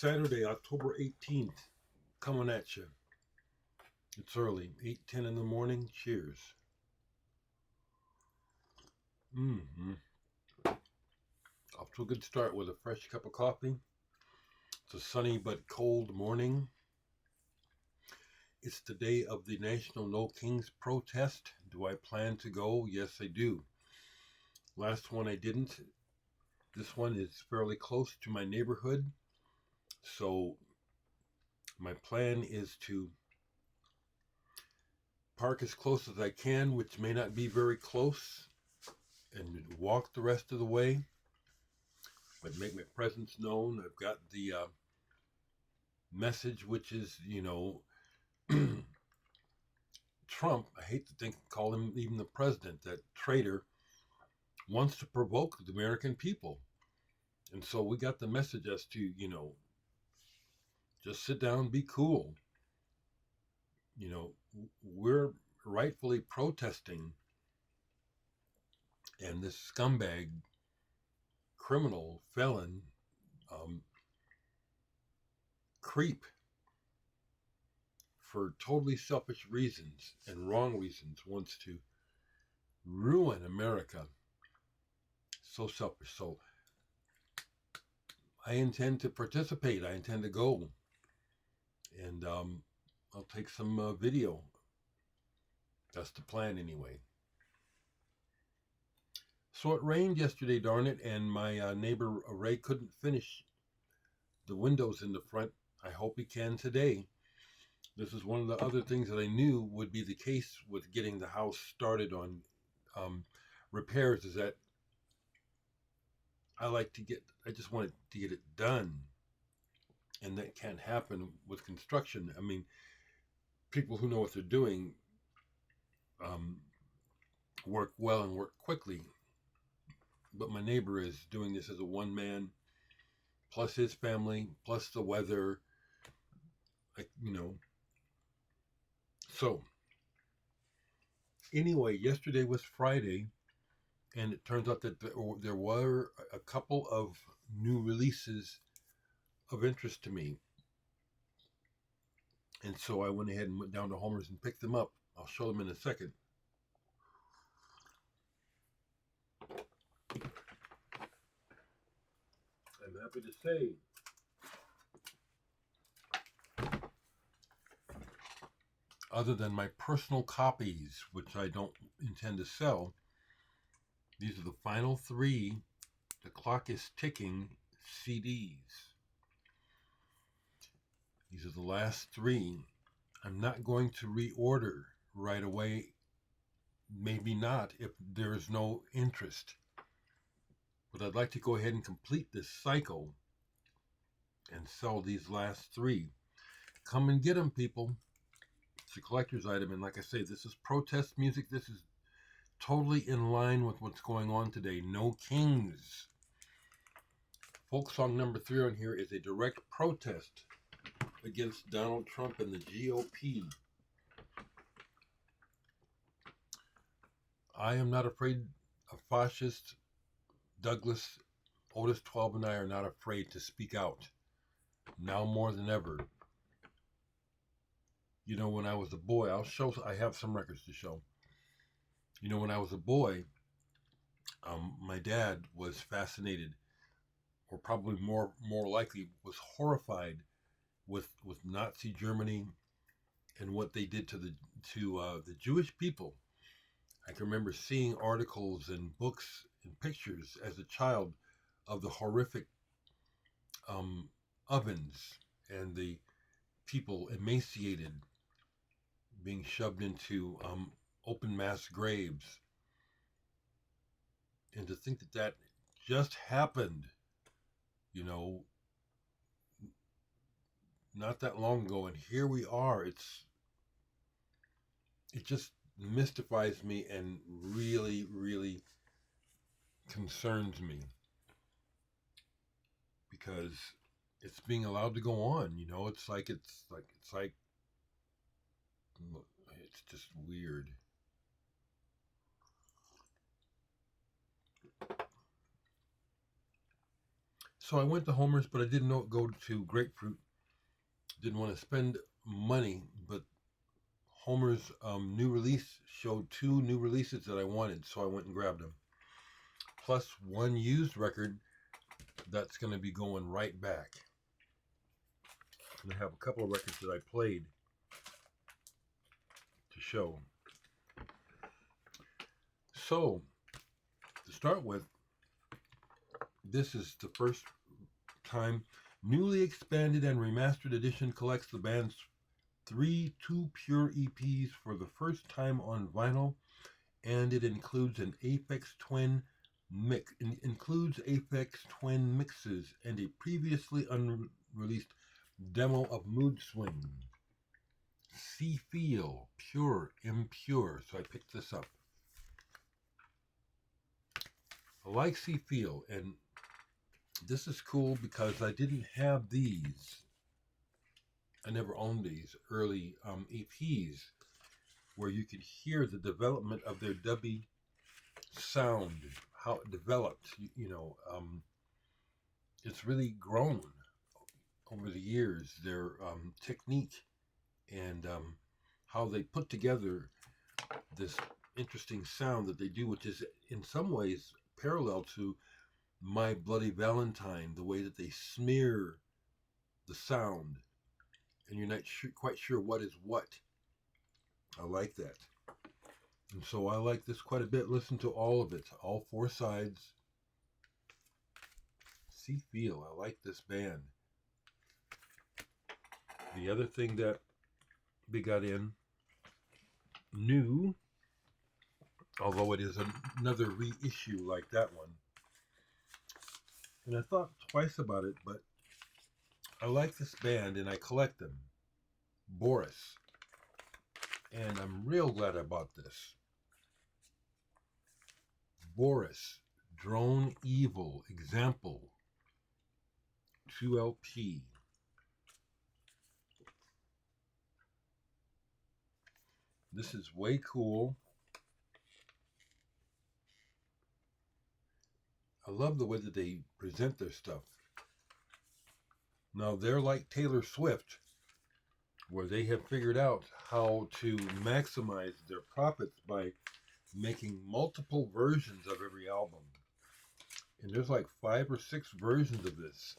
Saturday, October 18th, coming at you. It's early, 8:10 in the morning. Cheers. Mm-hmm. Off to a good start with a fresh cup of coffee. It's a sunny but cold morning. It's the day of the National No Kings protest. Do I plan to go? Yes, I do. Last one I didn't. This one is fairly close to my neighborhood. So my plan is to park as close as I can, which may not be very close, and walk the rest of the way, but make my presence known. I've got the message, which is, Trump, I hate to call him even the president, that traitor wants to provoke the American people. And so we got the message as to, just sit down, be cool. We're rightfully protesting, and this scumbag, criminal, felon, creep, for totally selfish reasons and wrong reasons, wants to ruin America. So selfish. So I intend to participate. I intend to go. And I'll take some video. That's the plan anyway. So it rained yesterday, darn it, and my neighbor Ray couldn't finish the windows in the front. I hope he can today. This is one of the other things that I knew would be the case with getting the house started on repairs, is that I just want to get it done. And that can't happen with construction. I mean, people who know what they're doing work well and work quickly. But my neighbor is doing this as a one man, plus his family, plus the weather. So, anyway, yesterday was Friday, and it turns out that there were a couple of new releases of interest to me. And so I went ahead and went down to Homer's and picked them up. I'll show them in a second. I'm happy to say other than my personal copies, which I don't intend to sell, these are the final 3 The Clock is Ticking CDs. These are the last 3. I'm not going to reorder right away. Maybe not if there is no interest. But I'd like to go ahead and complete this cycle and sell these last 3. Come and get them, people. It's a collector's item, and like I say, this is protest music. This is totally in line with what's going on today. No kings. Folk song number 3 on here is a direct protest against Donald Trump and the GOP. I am not afraid of fascists. Douglas, Otis 12, and I are not afraid to speak out. Now more than ever. When I was a boy, I have some records to show. When I was a boy, my dad was fascinated, or probably more likely was horrified with Nazi Germany and what they did to the Jewish people. I can remember seeing articles and books and pictures as a child of the horrific ovens and the people emaciated being shoved into open mass graves. And to think that just happened, not that long ago, and here we are. It just mystifies me and really, really concerns me, because it's being allowed to go on. It's just weird. So I went to Homer's, but I didn't go to Grapefruit. Didn't want to spend money, but Homer's new release showed 2 new releases that I wanted, so I went and grabbed them. Plus 1 used record that's going to be going right back. And I have a couple of records that I played to show. So, to start with, this is the first time newly expanded and remastered edition collects the band's 3 2-pure EPs for the first time on vinyl, and it includes an Aphex Twin mixes and a previously unreleased demo of Mood Swing. Seefeel, Pure, Impure. So I picked this up. I like Seefeel, and this is cool because I didn't have these. I never owned these early EPs where you could hear the development of their dubby sound, how it developed. It's really grown over the years, their technique and how they put together this interesting sound that they do, which is in some ways parallel to My Bloody Valentine, the way that they smear the sound and you're not quite sure what is what. I like that. And so I like this quite a bit. Listen to all of it, all 4 sides. Seefeel, I like this band. The other thing that we got in new, although it is another reissue like that one, and I thought twice about it, but I like this band and I collect them. Boris. And I'm real glad I bought this. Boris, Drone Evil, Example, 2LP. This is way cool. I love the way that they present their stuff. Now they're like Taylor Swift, where they have figured out how to maximize their profits by making multiple versions of every album. And there's like 5 or 6 versions of this.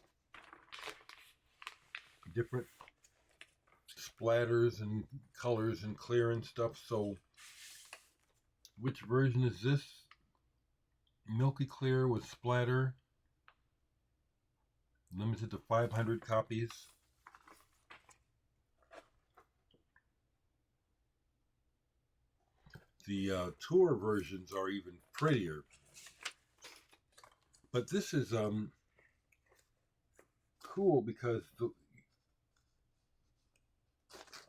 Different splatters and colors and clear and stuff. So which version is this? Milky clear with splatter. Limited to 500 copies. The tour versions are even prettier. But this is cool because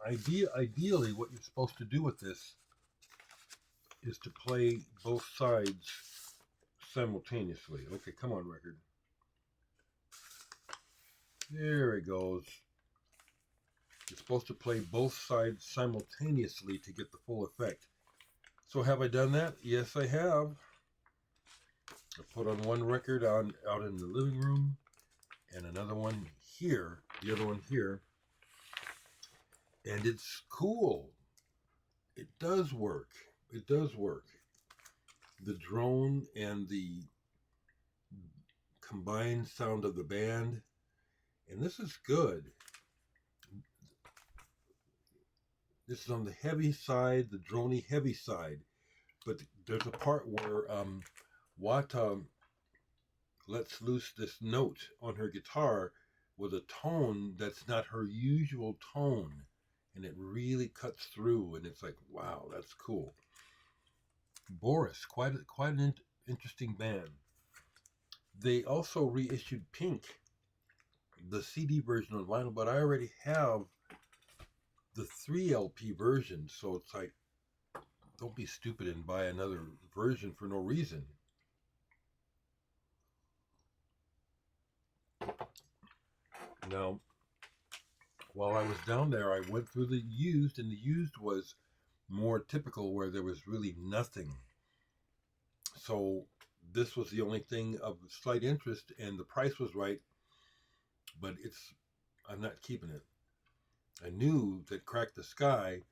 ideally what you're supposed to do with this is to play both sides simultaneously. Okay, come on, record. There it goes. You're supposed to play both sides simultaneously to get the full effect. So have I done that? Yes, I have. I put on one record out in the living room and another one here, the other one here. And it's cool. It does work. It does work. The drone and the combined sound of the band. And this is good. This is on the heavy side, the droney heavy side. But there's a part where Wata lets loose this note on her guitar with a tone that's not her usual tone. And it really cuts through, and it's like, wow, that's cool. Boris, quite an interesting band. They also reissued Pink, the CD version on vinyl, but I already have the 3LP version, so it's like, don't be stupid and buy another version for no reason. Now, while I was down there, I went through the used, and the used was more typical, where there was really nothing. So this was the only thing of slight interest, and the price was right, but I'm not keeping it. I knew that Crack the Sky,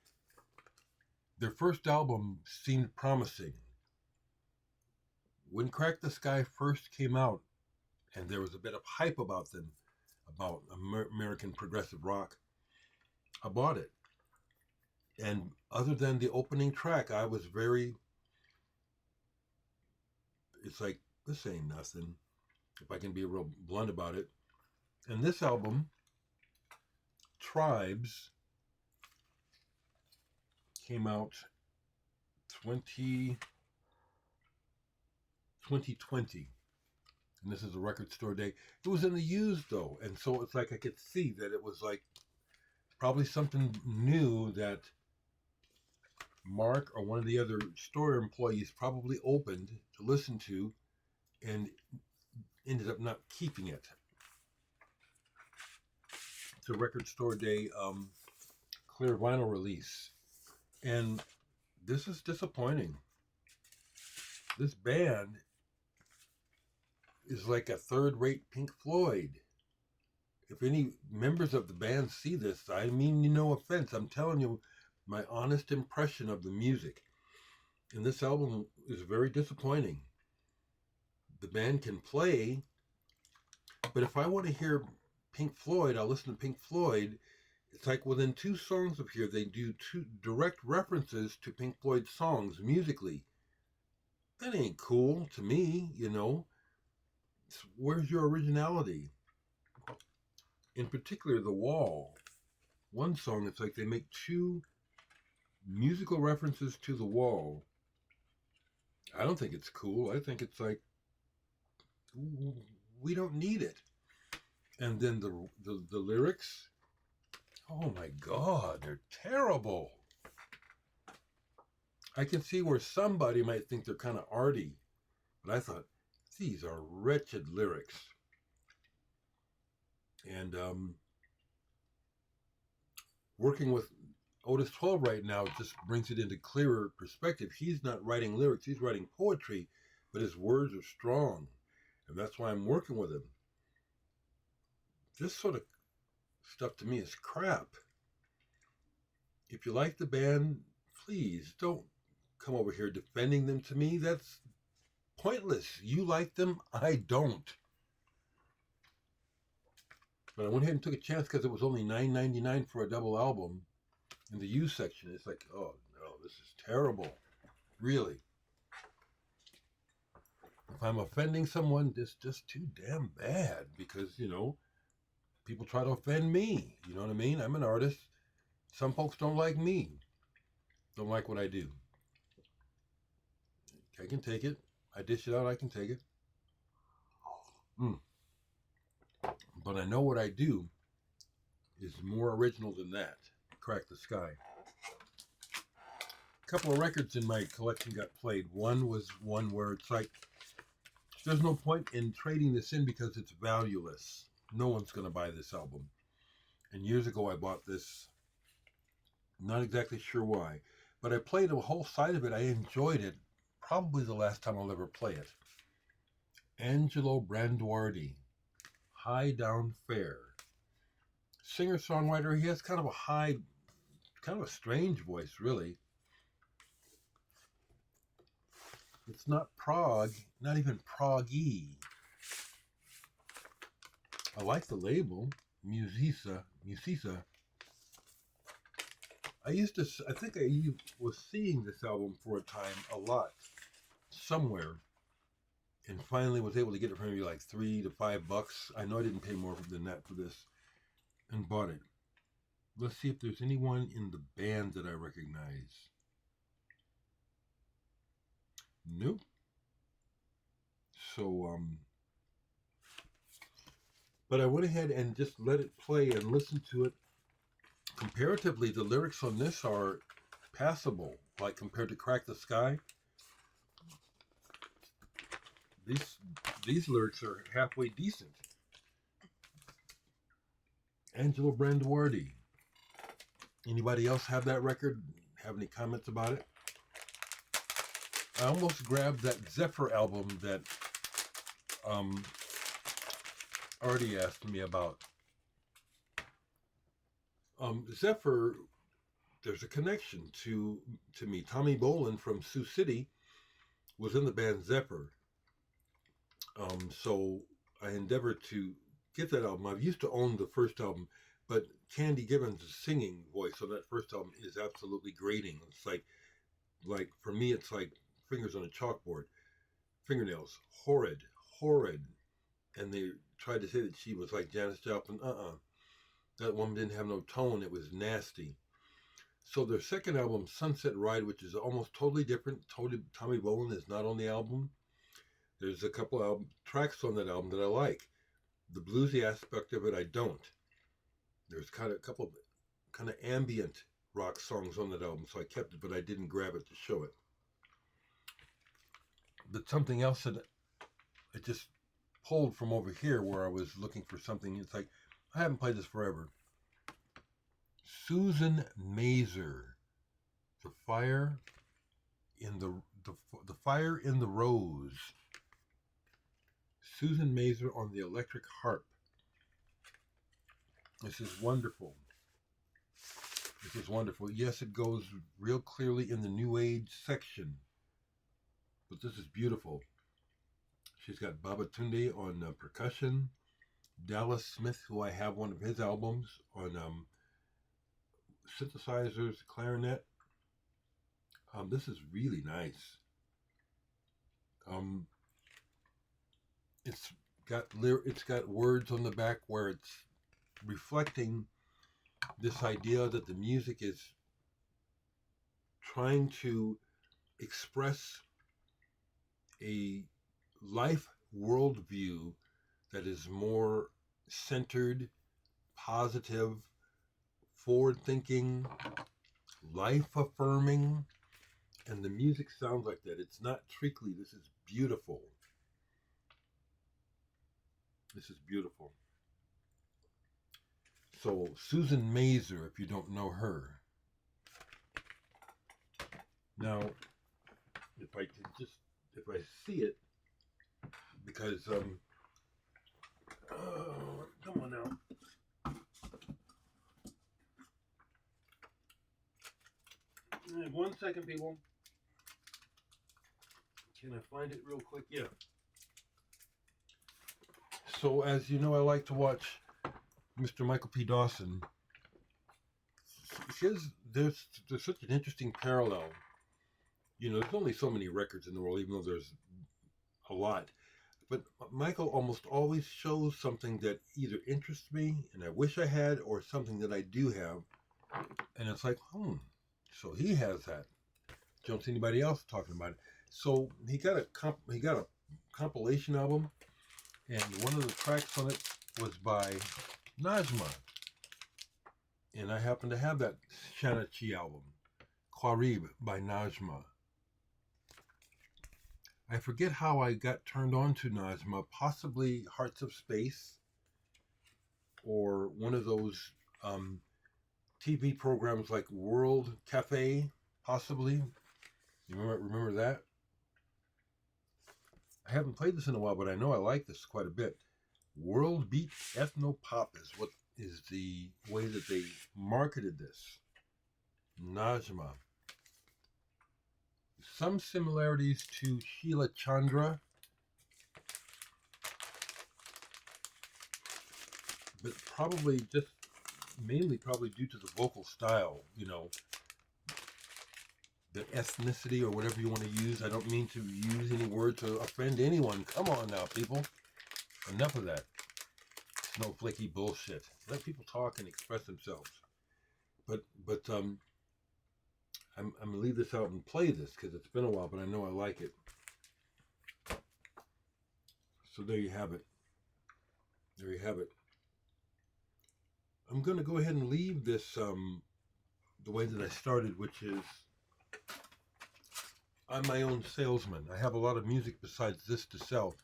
their first album seemed promising. When Crack the Sky first came out, and there was a bit of hype about them, about American progressive rock, I bought it. And other than the opening track, I was very, it's like, this ain't nothing, if I can be real blunt about it. And this album, Tribes, came out 2020. And this is a record store day. It was in the used though. And so it's like I could see that it was like probably something new that Mark or one of the other store employees probably opened to listen to and ended up not keeping it. It's a record store day clear vinyl release. And this is disappointing. This band is like a third-rate Pink Floyd. If any members of the band see this, I mean no offense. I'm telling you my honest impression of the music. And this album is very disappointing. The band can play, but if I want to hear Pink Floyd, I'll listen to Pink Floyd. It's like within 2 songs of here, they do 2 direct references to Pink Floyd songs musically. That ain't cool to me, you know. Where's your originality? In particular, The Wall. One song, it's like they make 2 musical references to The Wall. I don't think it's cool. I think it's like, we don't need it. And then the lyrics, oh my God, they're terrible. I can see where somebody might think they're kind of arty, but I thought, these are wretched lyrics. And working with Otis 12 right now just brings it into clearer perspective. He's not writing lyrics, he's writing poetry, but his words are strong. And that's why I'm working with him. This sort of stuff to me is crap. If you like the band, please don't come over here defending them to me. That's pointless. You like them, I don't. But I went ahead and took a chance because it was only $9.99 for a double album in the used section. It's like, oh no, this is terrible. Really. If I'm offending someone, it's just too damn bad because, you know, people try to offend me. You know what I mean? I'm an artist. Some folks don't like me. Don't like what I do. I can take it. I dish it out, I can take it. But I know what I do is more original than that. Crack the Sky. A couple of records in my collection got played. One was one where it's like, there's no point in trading this in because it's valueless. No one's going to buy this album. And years ago I bought this. Not exactly sure why. But I played a whole side of it. I enjoyed it. Probably the last time I'll ever play it. Angelo Branduardi. High Down Fair. Singer-songwriter. He has kind of a high, kind of a strange voice, really. It's not prog, not even proggy. I like the label, Musisa. I think I was seeing this album for a time a lot, somewhere, and finally was able to get it for maybe like $3 to $5. I know I didn't pay more than that for this, and bought it. Let's see if there's anyone in the band that I recognize. Nope. So, but I went ahead and just let it play and listen to it. Comparatively, the lyrics on this are passable, like compared to Crack the Sky. These lyrics are halfway decent. Angelo Branduardi. Anybody else have that record? Have any comments about it? I almost grabbed that Zephyr album that Artie asked me about. Zephyr, there's a connection to me. Tommy Bolin from Sioux City was in the band Zephyr. So I endeavored to get that album. I've used to own the first album, but Candy Gibbons' singing voice on that first album is absolutely grating. It's like for me, it's like fingers on a chalkboard, fingernails, horrid, horrid. And they tried to say that she was like Janis Joplin. That woman didn't have no tone. It was nasty. So their second album, Sunset Ride, which is almost totally different. Tommy Bolin is not on the album. There's a couple of tracks on that album that I like. The bluesy aspect of it, I don't. There's kind of a couple of kind of ambient rock songs on that album, so I kept it, but I didn't grab it to show it. But something else that I just pulled from over here where I was looking for something, it's like, I haven't played this forever. Susan Mazer, The Fire in the Fire in the Rose. Susan Mazer on the electric harp. This is wonderful. This is wonderful. Yes, it goes real clearly in the New Age section, but this is beautiful. She's got Babatunde on percussion, Dallas Smith, who I have one of his albums, on synthesizers, clarinet. This is really nice. It's got words on the back where it's reflecting this idea that the music is trying to express a life worldview that is more centered, positive, forward-thinking, life-affirming, and the music sounds like that. It's not treacly. This is beautiful. This is beautiful. So Susan Mazer, if you don't know her. Now, if I see it, because come on now. 1 second, people. Can I find it real quick? Yeah. So, as you know, I like to watch Mr. Michael P. Dawson. There's such an interesting parallel. You know, there's only so many records in the world, even though there's a lot. But Michael almost always shows something that either interests me and I wish I had, or something that I do have, and it's like, so he has that. Don't see anybody else talking about it. So he got a compilation album, and one of the tracks on it was by Najma, and I happen to have that Shanachi album, Qarib by Najma. I forget how I got turned on to Najma, possibly Hearts of Space, or one of those TV programs like World Cafe, possibly. You remember that? I haven't played this in a while, but I know I like this quite a bit. World Beat Ethno Pop is the way that they marketed this. Najma. Some similarities to Sheila Chandra, but mainly due to the vocal style, you know, the ethnicity or whatever you want to use. I don't mean to use any word to offend anyone. Come on now, people. Enough of that snowflakey bullshit. Let people talk and express themselves. But I'm gonna leave this out and play this because it's been a while, but I know I like it. So there you have it. There you have it. I'm gonna go ahead and leave this the way that I started, which is I'm my own salesman. I have a lot of music besides this to sell,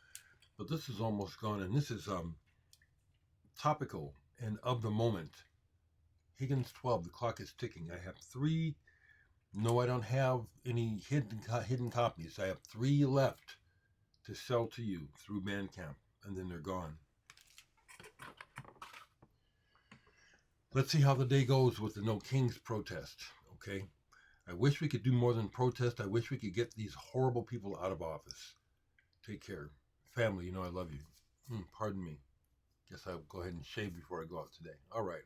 but this is almost gone, and this is topical and of the moment. Higgins 12, the clock is ticking. I have 3 No, I don't have any hidden copies. I have 3 left to sell to you through Bandcamp, and then they're gone. Let's see how the day goes with the No Kings protest, okay? I wish we could do more than protest. I wish we could get these horrible people out of office. Take care. Family, you know I love you. Pardon me. Guess I'll go ahead and shave before I go out today. All right.